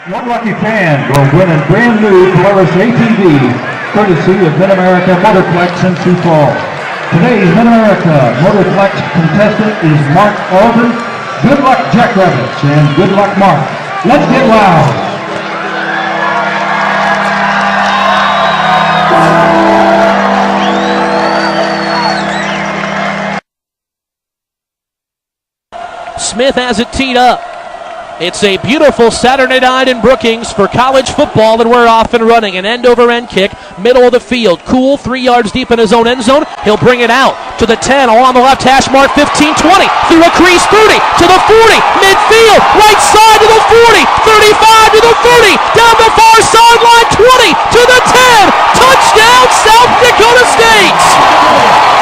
One lucky fan will win a brand new Polaris ATV, courtesy of Mid-America Motorplex in Sioux Falls. Today's Mid-America Motorplex contestant is Mark Alden. Good luck, Jackrabbits, and good luck, Mark. Let's get loud. Smith has it teed up. It's a beautiful Saturday night in Brookings for college football, and we're off and running. An end-over-end kick, middle of the field. Cool, 3 yards deep in his own end zone. He'll bring it out to the 10, along the left hash mark, 15, 20, through a crease, 30, to the 40, midfield, right side to the 40, 35 to the 30, down the far sideline, 20, to the 10, touchdown, South Dakota State!